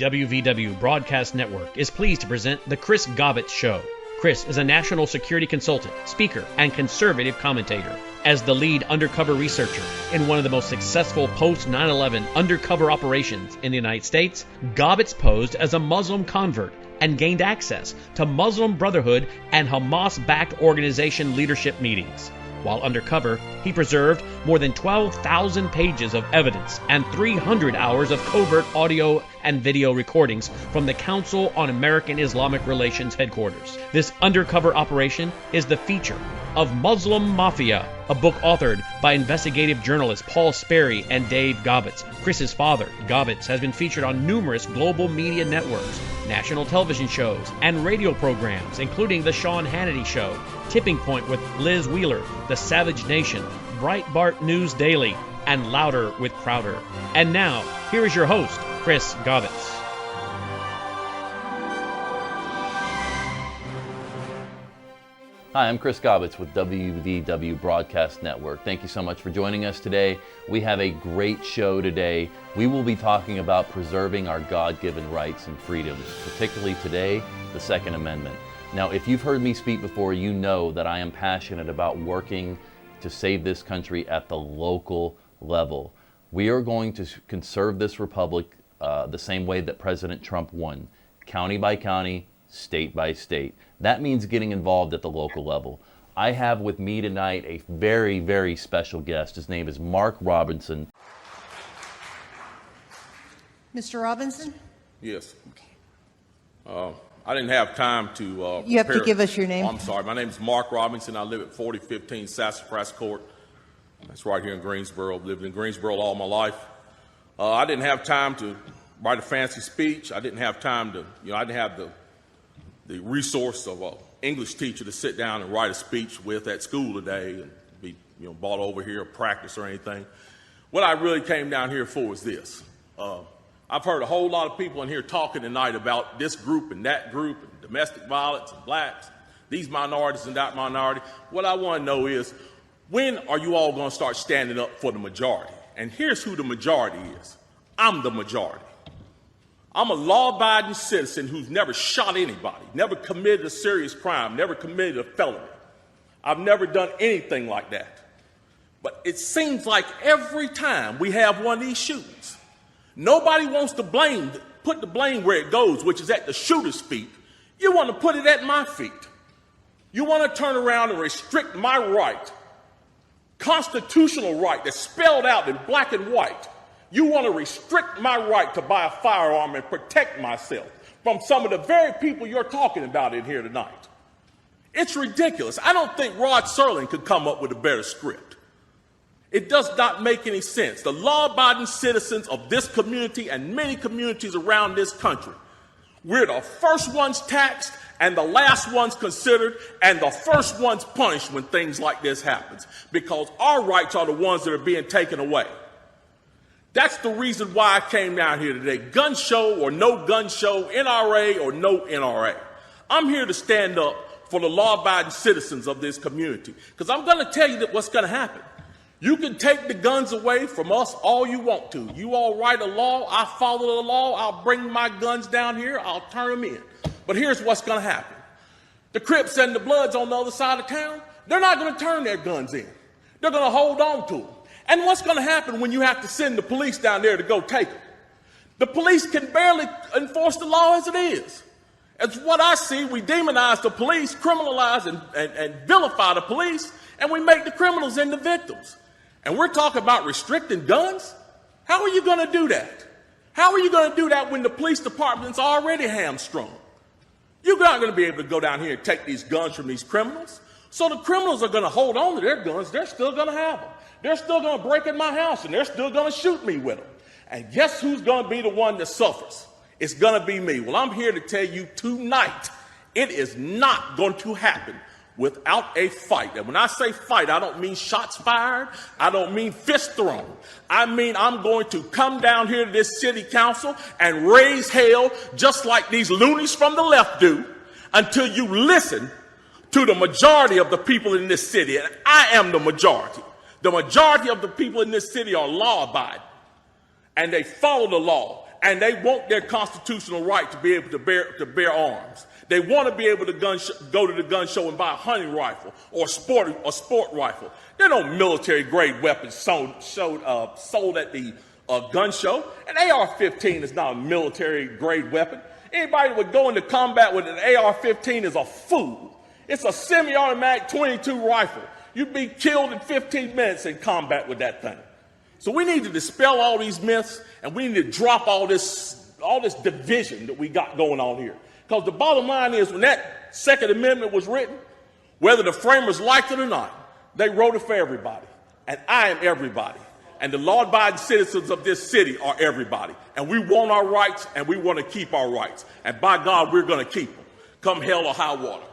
WVW Broadcast Network is pleased to present The Chris Gobbett Show. Chris is a national security consultant, speaker, and conservative commentator. As the lead undercover researcher in one of the most successful post-9/11 undercover operations in the United States, Gobbett posed as a Muslim convert and gained access to Muslim Brotherhood and Hamas-backed organization leadership meetings. While undercover, he preserved more than 12,000 pages of evidence and 300 hours of covert audio and video recordings from the Council on American Islamic Relations headquarters. This undercover operation is the feature of Muslim Mafia, a book authored by investigative journalists Paul Sperry and Dave Gobbett. Chris's father, Gobbett, has been featured on numerous global media networks, national television shows, and radio programs, including The Sean Hannity Show, Tipping Point with Liz Wheeler, The Savage Nation, Breitbart News Daily, and Louder with Crowder. And now, here is your host, Chris Gobbett. Hi, I'm Chris Gobbett with WVW Broadcast Network. Thank you so much for joining us today. We have a great show today. We will be talking about preserving our God-given rights and freedoms, particularly today, the Second Amendment. Now, if you've heard me speak before, you know that I am passionate about working to save this country at the local level. We are going to conserve this republic the same way that President Trump won, county by county, state by state. That means getting involved at the local level. I have with me tonight a very, very special guest. His name is Mark Robinson. Mr. Robinson? Yes. I didn't have time to You have to give us your name. Oh, I'm sorry. My name is Mark Robinson. I live at 4015 Sassafras Court. That's right here in Greensboro. I've lived in Greensboro all my life. I didn't have time to write a fancy speech. I didn't have time to, I didn't have the resource of an English teacher to sit down and write a speech with at school today and be, brought over here or practice or anything. What I really came down here for is this. I've heard a whole lot of people in here talking tonight about this group and that group and domestic violence and blacks, these minorities and that minority. What I want to know is, when are you all going to start standing up for the majority? And here's who the majority is. I'm the majority. I'm a law-abiding citizen who's never shot anybody, never committed a serious crime, never committed a felony. I've never done anything like that. But it seems like every time we have one of these shootings, nobody wants to put the blame where it goes, which is at the shooter's feet. You want to put it at my feet. You want to turn around and restrict my right, constitutional right that's spelled out in black and white. You want to restrict my right to buy a firearm and protect myself from some of the very people you're talking about in here tonight. It's ridiculous. I don't think Rod Serling could come up with a better script. It does not make any sense. The law-abiding citizens of this community and many communities around this country, we're the first ones taxed and the last ones considered and the first ones punished when things like this happens, because our rights are the ones that are being taken away. That's the reason why I came down here today. Gun show or no gun show, NRA or no NRA. I'm here to stand up for the law-abiding citizens of this community, because I'm going to tell you what's going to happen. You can take the guns away from us all you want to. You all write a law, I follow the law, I'll bring my guns down here, I'll turn them in. But here's what's going to happen. The Crips and the Bloods on the other side of town, they're not going to turn their guns in. They're going to hold on to them. And what's going to happen when you have to send the police down there to go take them? The police can barely enforce the law as it is. As what I see, we demonize the police, criminalize and vilify the police, and we make the criminals into victims. And we're talking about restricting guns? How are you going to do that? How are you going to do that when the police department's already hamstrung? You're not going to be able to go down here and take these guns from these criminals. So the criminals are going to hold on to their guns. They're still going to have them. They're still going to break in my house, and they're still going to shoot me with them. And guess who's going to be the one that suffers? It's going to be me. Well, I'm here to tell you tonight, it is not going to happen without a fight. And when I say fight, I don't mean shots fired. I don't mean fist thrown. I mean I'm going to come down here to this city council and raise hell just like these loonies from the left do until you listen to the majority of the people in this city. And I am the majority. The majority of the people in this city are law-abiding, and they follow the law, and they want their constitutional right to be able to bear arms. They want to be able to go to the gun show and buy a hunting rifle or a sport rifle. There are no military-grade weapons sold at the gun show. An AR-15 is not a military-grade weapon. Anybody that would go into combat with an AR-15 is a fool. It's a semi-automatic .22 rifle. You'd be killed in 15 minutes in combat with that thing. So we need to dispel all these myths, and we need to drop all this division that we got going on here. Because the bottom line is, when that Second Amendment was written, whether the framers liked it or not, they wrote it for everybody. And I am everybody. And the law-abiding citizens of this city are everybody. And we want our rights, and we want to keep our rights. And by God, we're going to keep them, come hell or high water.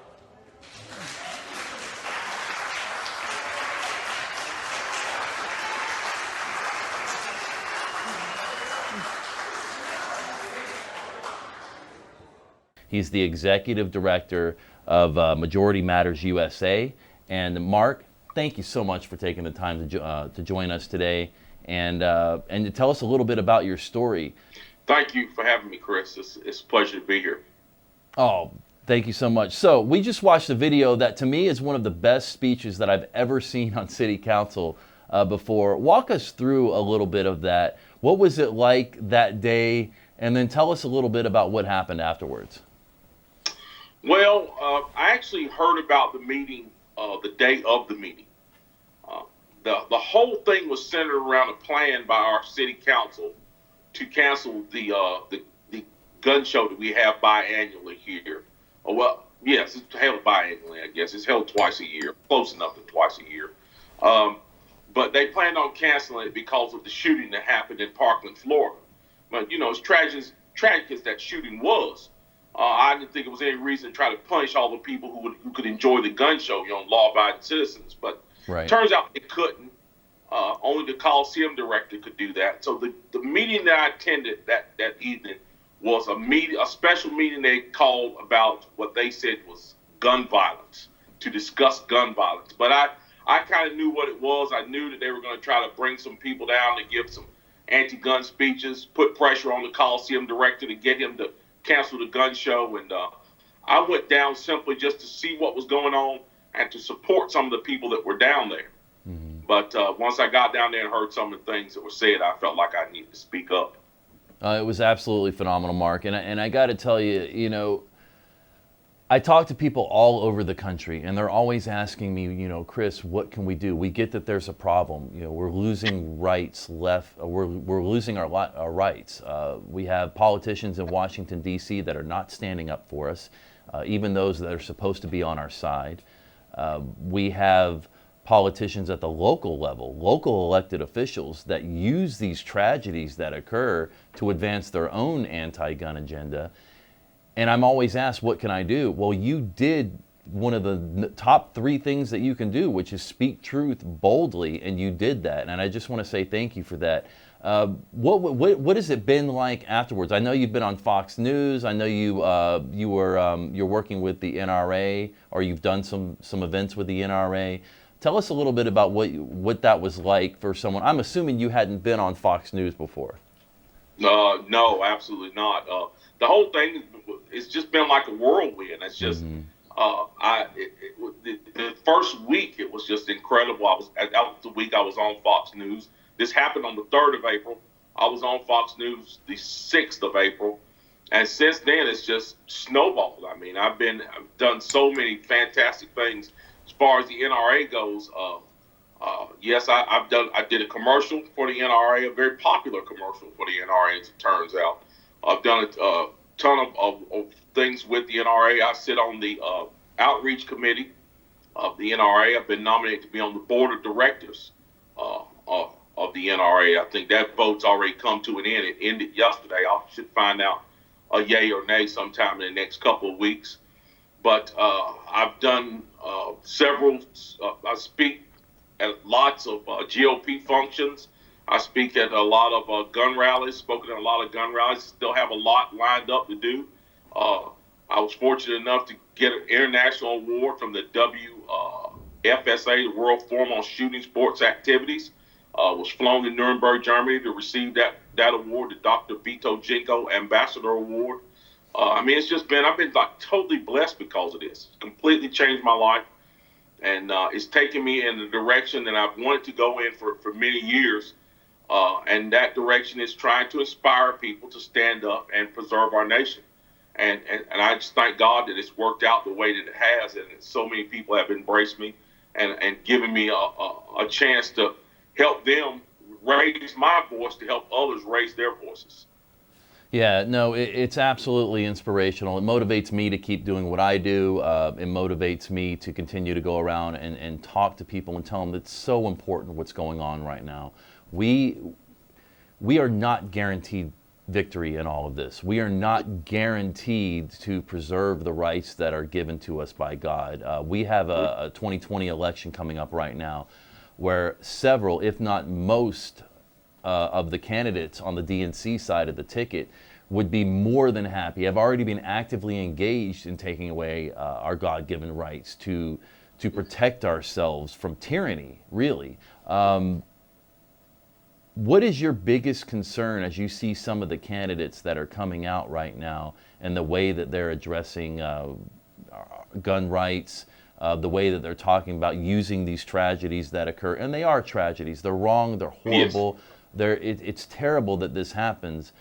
He's the executive director of Majority Matters USA. And Mark, thank you so much for taking the time to join us today and to tell us a little bit about your story. Thank you for having me, Chris. It's a pleasure to be here. Oh, thank you so much. So we just watched a video that to me is one of the best speeches that I've ever seen on City Council before. Walk us through a little bit of that. What was it like that day? And then tell us a little bit about what happened afterwards. Well, I actually heard about the meeting the day of the meeting. The whole thing was centered around a plan by our city council to cancel the gun show that we have biannually here. Oh, well, yes, it's held biannually, I guess. It's held twice a year, close enough to twice a year. But they planned on canceling it because of the shooting that happened in Parkland, Florida. But, as tragic as that shooting was, I didn't think it was any reason to try to punish all the people who could enjoy the gun show, law-abiding citizens. But right. Turns out they couldn't. Only the Coliseum director could do that. So the meeting that I attended that evening was a special meeting they called about what they said was gun violence, to discuss gun violence. But I kind of knew what it was. I knew that they were going to try to bring some people down to give some anti-gun speeches, put pressure on the Coliseum director to get him to cancel the gun show. And I went down simply just to see what was going on and to support some of the people that were down there. Mm-hmm. But once I got down there and heard some of the things that were said, I felt like I needed to speak up. It was absolutely phenomenal, Mark. And I got to tell you, I talk to people all over the country, and they're always asking me, Chris, what can we do? We get that there's a problem. We're losing rights we're losing our rights. We have politicians in Washington, D.C. that are not standing up for us, even those that are supposed to be on our side. We have politicians at the local level, local elected officials that use these tragedies that occur to advance their own anti-gun agenda. And I'm always asked, what can I do? Well, you did one of the top 3 things that you can do, which is speak truth boldly, and you did that. And I just want to say thank you for that. What has it been like afterwards? I know you've been on Fox News. I know you're working with the NRA, or you've done some events with the NRA. Tell us a little bit about what that was like for someone. I'm assuming you hadn't been on Fox News before. No, absolutely not. The whole thing it's just been like a whirlwind. It's just the first week it was just incredible. That was the week I was on Fox News. This happened on the 3rd of April. I was on Fox News the 6th of April, and since then it's just snowballed. I mean, I've done so many fantastic things as far as the NRA goes. Yes, I did a commercial for the NRA, a very popular commercial for the NRA, as it turns out. I've done a ton of things with the NRA. I sit on the outreach committee of the NRA. I've been nominated to be on the board of directors of the NRA. I think that vote's already come to an end. It ended yesterday. I should find out a yay or nay sometime in the next couple of weeks. But I've done several, I speak at lots of GOP functions. I speak at a lot of gun rallies, spoken at a lot of gun rallies, still have a lot lined up to do. I was fortunate enough to get an international award from the WFSA, the World Forum on Shooting Sports Activities. Was flown to Nuremberg, Germany to receive that that award, the Dr. Vito Jinko Ambassador Award. I mean, it's just been, I've been like totally blessed because of this. It's completely changed my life. And it's taken me in the direction that I've wanted to go in for many years. And that direction is trying to inspire people to stand up and preserve our nation. And I just thank God that it's worked out the way that it has, and that so many people have embraced me and given me a chance to help them raise my voice to help others raise their voices. Yeah, no, it's absolutely inspirational. It motivates me to keep doing what I do. It motivates me to continue to go around and talk to people and tell them it's so important what's going on right now. We are not guaranteed victory in all of this. We are not guaranteed to preserve the rights that are given to us by God. We have a 2020 election coming up right now where several, if not most, of the candidates on the DNC side of the ticket would be more than happy, have already been actively engaged in taking away our God-given rights to protect ourselves from tyranny, really. What is your biggest concern as you see some of the candidates that are coming out right now and the way that they're addressing gun rights, the way that they're talking about using these tragedies that occur? And they are tragedies. They're wrong. They're horrible. Yes. It's terrible that this happens.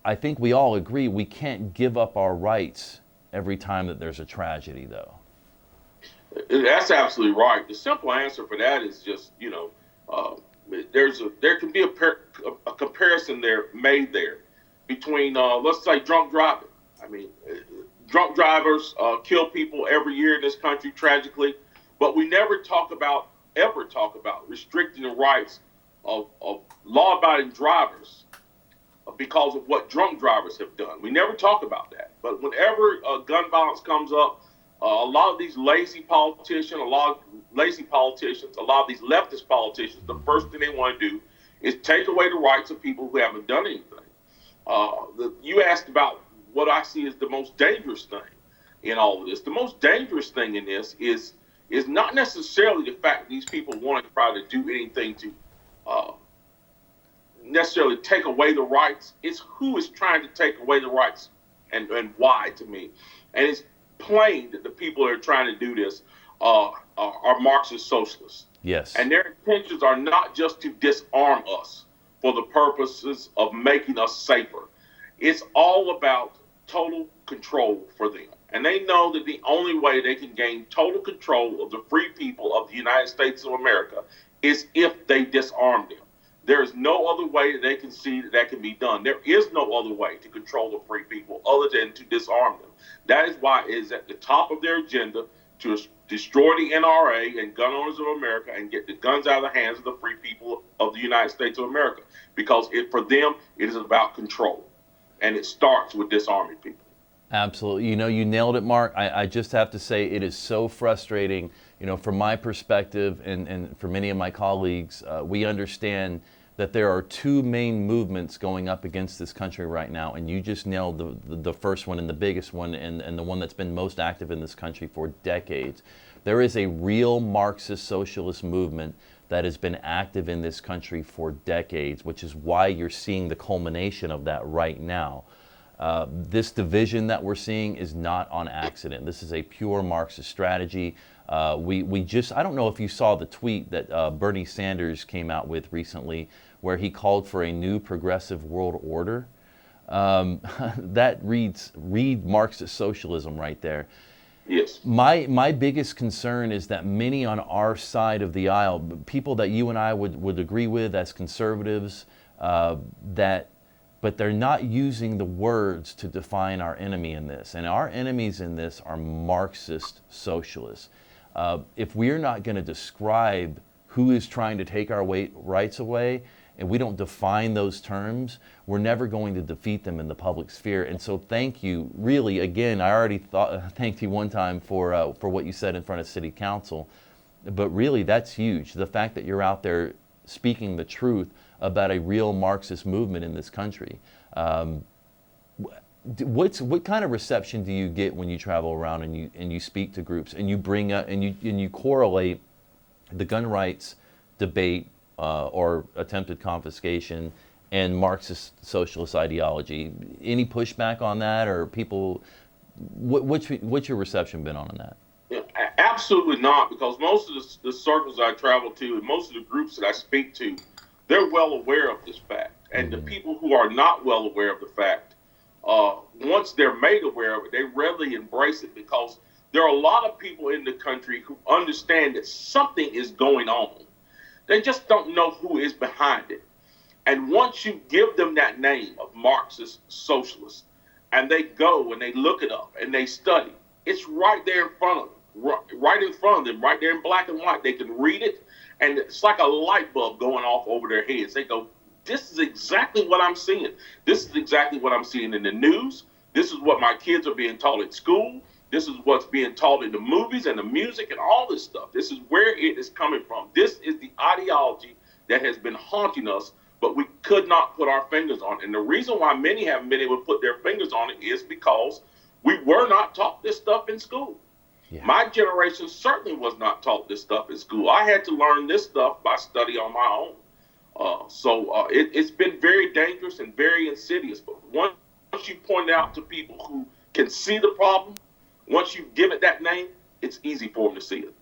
I think we all agree we can't give up our rights every time that there's a tragedy, though. That's absolutely right. The simple answer for that is just, there can be a comparison there made there between, let's say, drunk driving. I mean, drunk drivers kill people every year in this country, tragically, but we never ever talk about restricting the rights of law-abiding drivers because of what drunk drivers have done. We never talk about that. But whenever gun violence comes up, a lot of these lazy politicians, a lot of these leftist politicians, the first thing they want to do is take away the rights of people who haven't done anything. You asked about what I see as the most dangerous thing in all of this. The most dangerous thing in this is not necessarily the fact that these people want to try to do anything to necessarily take away the rights. It's who is trying to take away the rights and why, to me. And it's plain that the people that are trying to do this are Marxist socialists. Yes. And their intentions are not just to disarm us for the purposes of making us safer. It's all about total control for them. And they know that the only way they can gain total control of the free people of the United States of America is if they disarm them. There is no other way that they can see that can be done. There is no other way to control the free people other than to disarm them. That is why it is at the top of their agenda to destroy the NRA and gun owners of America and get the guns out of the hands of the free people of the United States of America. Because for them, it is about control. And it starts with disarming people. Absolutely. You nailed it, Mark. I just have to say it is so frustrating. From my perspective and for many of my colleagues, we understand that there are two main movements going up against this country right now, and you just nailed the first one and the biggest one and the one that's been most active in this country for decades. There is a real Marxist socialist movement that has been active in this country for decades, which is why you're seeing the culmination of that right now. This division that we're seeing is not on accident. This is a pure Marxist strategy. I don't know if you saw the tweet that Bernie Sanders came out with recently where he called for a new progressive world order. That read Marxist socialism right there. Yes. My biggest concern is that many on our side of the aisle, people that you and I would agree with as conservatives, but they're not using the words to define our enemy in this. And our enemies in this are Marxist socialists. If we're not going to describe who is trying to take our rights away, and we don't define those terms, we're never going to defeat them in the public sphere. And so thank you, really, again, I already thanked you one time for what you said in front of City Council, but really that's huge. The fact that you're out there speaking the truth about a real Marxist movement in this country. What kind of reception do you get when you travel around and you speak to groups and you bring up and you correlate the gun rights debate or attempted confiscation and Marxist socialist ideology. Any pushback on that, or people? What's your reception been on that? Yeah, absolutely not, because most of the circles I travel to and most of the groups that I speak to, they're well aware of this fact. And the people who are not well aware of the fact, once they're made aware of it, they readily embrace it, because there are a lot of people in the country who understand that something is going on. They just don't know who is behind it. And once you give them that name of Marxist socialist, and they go and they look it up and they study, it's right there in front of them, right in front of them, right there in black and white. They can read it, and it's like a light bulb going off over their heads. They go, this is exactly what I'm seeing. This is exactly what I'm seeing in the news. This is what my kids are being taught at school. This is what's being taught in the movies and the music and all this stuff. This is where it is coming from. This is the ideology that has been haunting us, but we could not put our fingers on it. And the reason why many haven't been able to put their fingers on it is because we were not taught this stuff in school. Yeah. My generation certainly was not taught this stuff in school. I had to learn this stuff by study on my own. It's been very dangerous and very insidious. But once you point it out to people who can see the problem, once you give it that name, it's easy for them to see it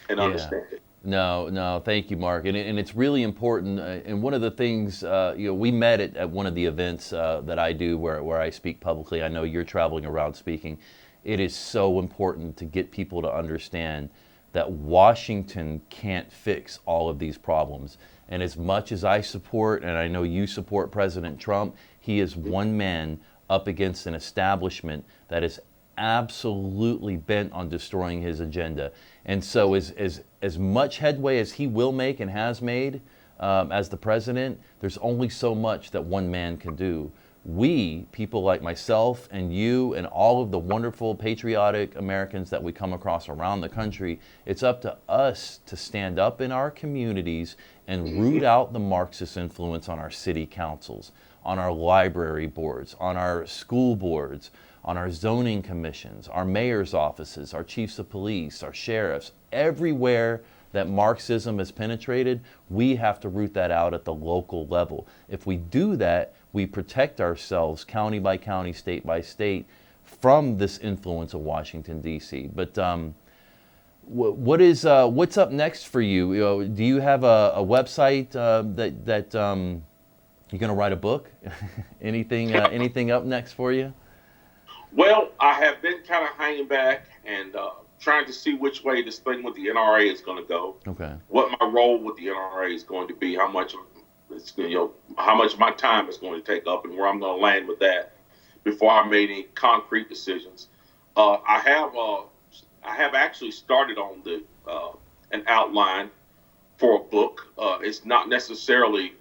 and understand it. No, thank you, Mark. And it's really important. And one of the things, we met at one of the events that I do where I speak publicly. I know you're traveling around speaking. It is so important to get people to understand that Washington can't fix all of these problems. And as much as I support, and I know you support President Trump, he is one man up against an establishment that is absolutely bent on destroying his agenda. And so as much headway as he will make and has made as the president, there's only so much that one man can do. We, people like myself and you and all of the wonderful patriotic Americans that we come across around the country, it's up to us to stand up in our communities and root out the Marxist influence on our city councils, on our library boards, on our school boards, on our zoning commissions, our mayor's offices, our chiefs of police, our sheriffs, everywhere that Marxism has penetrated, we have to root that out at the local level. If we do that, we protect ourselves county by county, state by state from this influence of Washington, D.C. But what's up next for you? Do you have a website that you're going to write a book? anything up next for you? Well, I have been kind of hanging back and trying to see which way this thing with the NRA is going to go. Okay. What my role with the NRA is going to be, how much of my time is going to take up, and where I'm going to land with that before I made any concrete decisions. I have actually started on an outline for a book. It's not necessarily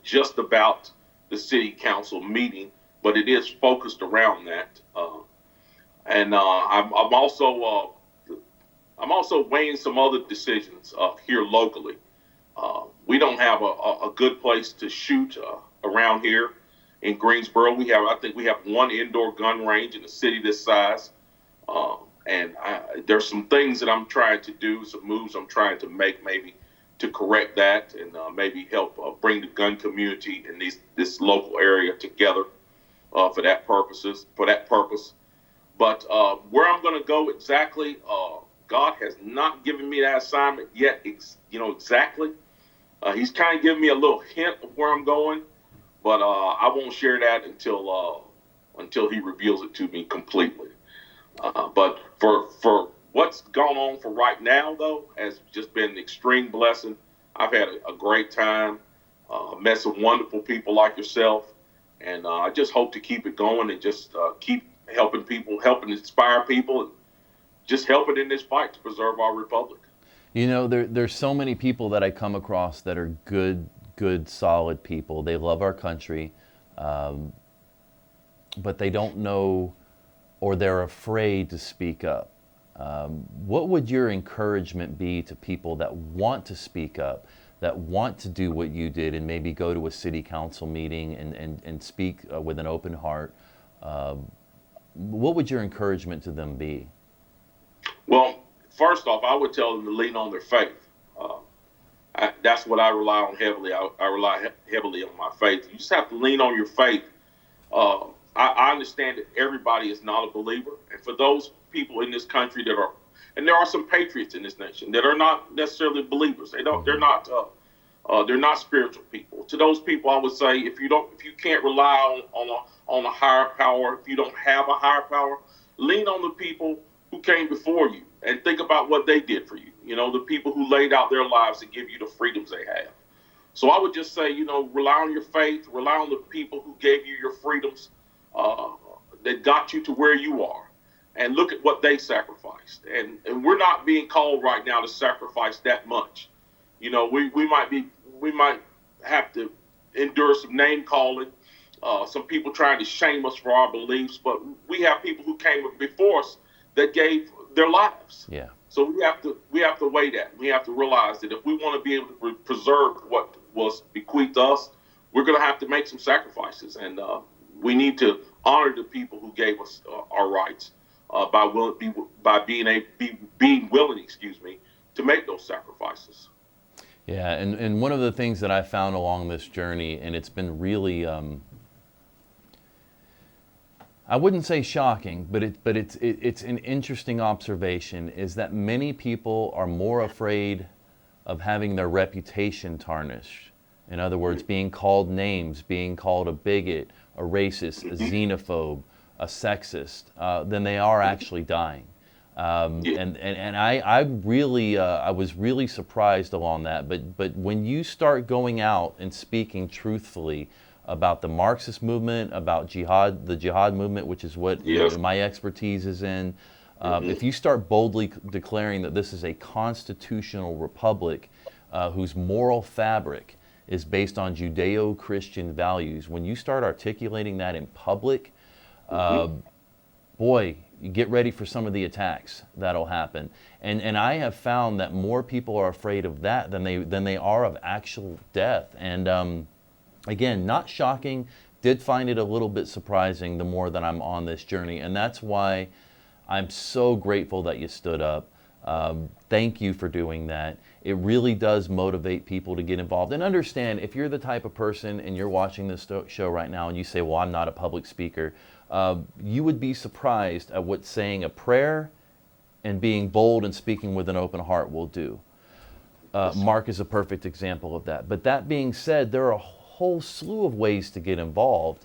just about the city council meeting, but it is focused around that. I'm also weighing some other decisions here locally. We don't have a good place to shoot around here in Greensboro. I think we have one indoor gun range in a city this size. And there's some things that I'm trying to do, some moves I'm trying to make maybe to correct that and maybe help bring the gun community in this local area together for that purpose. But where I'm going to go exactly, God has not given me that assignment yet, exactly. He's kind of giving me a little hint of where I'm going, but I won't share that until he reveals it to me completely. But for what's gone on for right now, though, has just been an extreme blessing. I've had a great time, met some wonderful people like yourself, and I just hope to keep it going and just keep helping people, helping inspire people, and just helping in this fight to preserve our republic. There's so many people that I come across that are good, solid people. They love our country, but they don't know, or they're afraid to speak up. What would your encouragement be to people that want to speak up, that want to do what you did and maybe go to a city council meeting and speak with an open heart? What would your encouragement to them be? Well, first off, I would tell them to lean on their faith. That's what I rely on heavily. I rely heavily on my faith. You just have to lean on your faith. I understand that everybody is not a believer, and for those people in this country that are, and there are some patriots in this nation that are not necessarily believers. They're not spiritual people. To those people, I would say, if you can't rely on a higher power, if you don't have a higher power, lean on the people who came before you and think about what they did for you. You know, the people who laid out their lives to give you the freedoms they have. So I would just say, rely on your faith, rely on the people who gave you your freedoms, that got you to where you are, and look at what they sacrificed. And we're not being called right now to sacrifice that much. We might have to endure some name calling, some people trying to shame us for our beliefs, but we have people who came before us that gave their lives. Yeah. So we have to weigh that. We have to realize that if we want to be able to preserve what was bequeathed to us, we're going to have to make some sacrifices, and we need to honor the people who gave us our rights by being willing, to make those sacrifices. Yeah, and one of the things that I found along this journey, and it's been really, I wouldn't say shocking, but it's an interesting observation, is that many people are more afraid of having their reputation tarnished. In other words, being called names, being called a bigot, a racist, a xenophobe, a sexist, than they are actually dying. And I really I was really surprised along that. But when you start going out and speaking truthfully about the Marxist movement, about the jihad movement, which is what my expertise is in, if you start boldly declaring that this is a constitutional republic whose moral fabric is based on Judeo-Christian values, when you start articulating that in public, boy, you get ready for some of the attacks that'll happen. And I have found that more people are afraid of that than they are of actual death. And again, not shocking, did find it a little bit surprising the more that I'm on this journey. And that's why I'm so grateful that you stood up. Thank you for doing that. It really does motivate people to get involved. And understand, if you're the type of person and you're watching this show right now and you say, well, I'm not a public speaker, you would be surprised at what saying a prayer and being bold and speaking with an open heart will do. Mark is a perfect example of that. But that being said, there are a whole slew of ways to get involved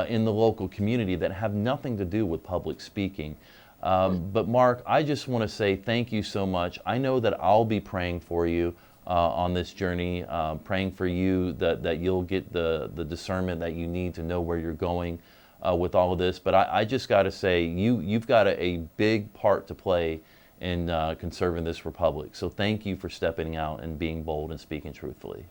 in the local community that have nothing to do with public speaking. But Mark, I just want to say thank you so much. I know that I'll be praying for you on this journey, praying for you that you'll get the discernment that you need to know where you're going with all of this. But I just got to say, you've got a big part to play in conserving this republic. So thank you for stepping out and being bold and speaking truthfully.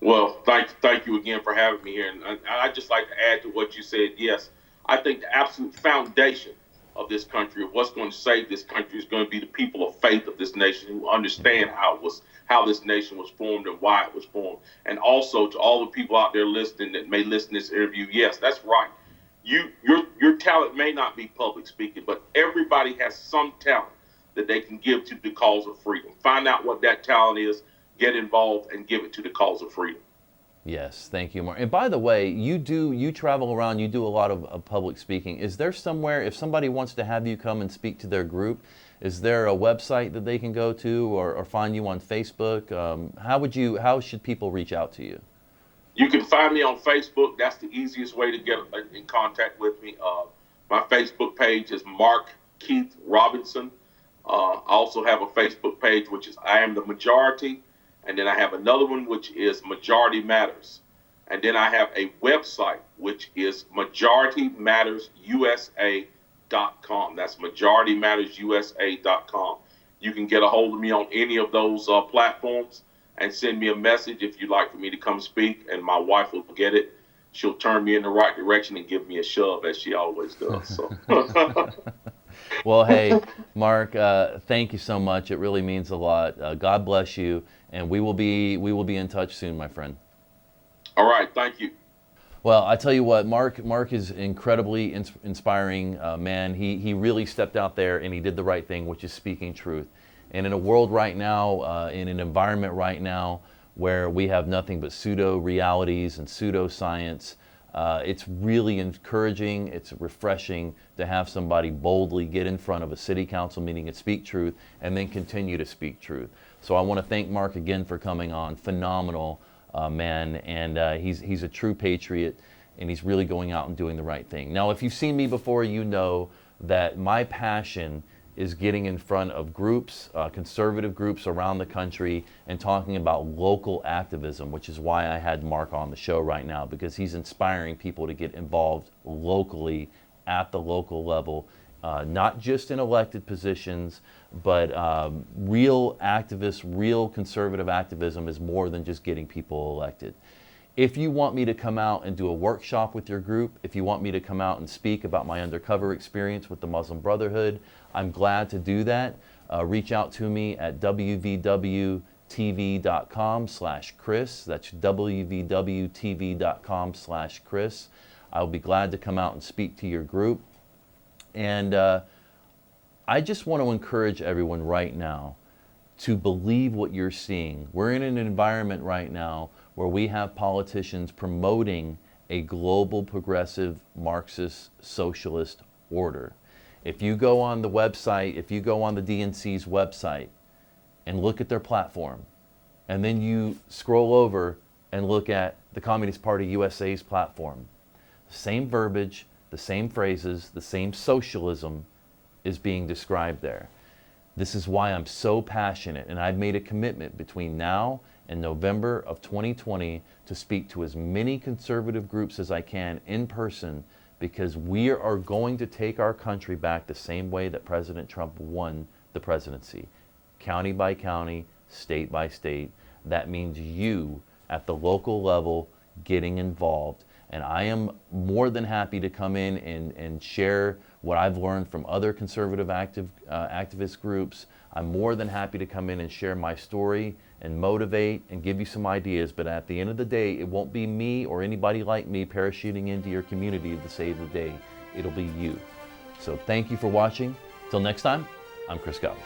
Well, thank you again for having me here. And I'd just like to add to what you said. Yes, I think the absolute foundation of this country, of what's going to save this country, is going to be the people of faith of this nation who understand how this nation was formed and why it was formed. And also to all the people out there listening that may listen to this interview, yes, that's right. Your talent may not be public speaking, but everybody has some talent that they can give to the cause of freedom. Find out what that talent is, get involved, and give it to the cause of freedom. Yes, thank you, Mark. And by the way, you travel around, you do a lot of public speaking. Is there somewhere, if somebody wants to have you come and speak to their group, is there a website that they can go to or find you on Facebook? How should people reach out to you? You can find me on Facebook. That's the easiest way to get in contact with me. My Facebook page is Mark Keith Robinson. I also have a Facebook page, which is I Am the Majority. And then I have another one, which is Majority Matters. And then I have a website, which is MajorityMattersUSA.com. That's MajorityMattersUSA.com. You can get a hold of me on any of those platforms and send me a message if you'd like for me to come speak, and my wife will get it. She'll turn me in the right direction and give me a shove, as she always does. So. Well, hey, Mark, thank you so much. It really means a lot. God bless you, and we will be in touch soon, my friend. All right, thank you. Well, I tell you what, Mark is incredibly inspiring man. He really stepped out there and he did the right thing, which is speaking truth. And in a world right now, in an environment right now where we have nothing but pseudo realities and pseudoscience, it's really encouraging, it's refreshing to have somebody boldly get in front of a city council meeting and speak truth, and then continue to speak truth. So I want to thank Mark again for coming on. Phenomenal man, and he's a true patriot, and he's really going out and doing the right thing. Now, if you've seen me before, you know that my passion is getting in front of groups, conservative groups around the country, and talking about local activism, which is why I had Mark on the show right now, because he's inspiring people to get involved locally at the local level, not just in elected positions, but real activists, real conservative activism is more than just getting people elected. If you want me to come out and do a workshop with your group, if you want me to come out and speak about my undercover experience with the Muslim Brotherhood, I'm glad to do that. Reach out to me at wvwtv.com/Chris. That's wvwtv.com/Chris. I'll be glad to come out and speak to your group. And I just want to encourage everyone right now to believe what you're seeing. We're in an environment right now where we have politicians promoting a global progressive Marxist socialist order. If you go on the website, if you go on the DNC's website and look at their platform, and then you scroll over and look at the Communist Party USA's platform, the same verbiage, the same phrases, the same socialism is being described there. This is why I'm so passionate, and I've made a commitment between now and November of 2020 to speak to as many conservative groups as I can in person, because we are going to take our country back the same way that President Trump won the presidency. County by county, state by state. That means you at the local level getting involved. And I am more than happy to come in and share what I've learned from other conservative activist groups. I'm more than happy to come in and share my story and motivate and give you some ideas. But at the end of the day, it won't be me or anybody like me parachuting into your community to save the day. It'll be you. So thank you for watching. Till next time, I'm Chris Gobbett.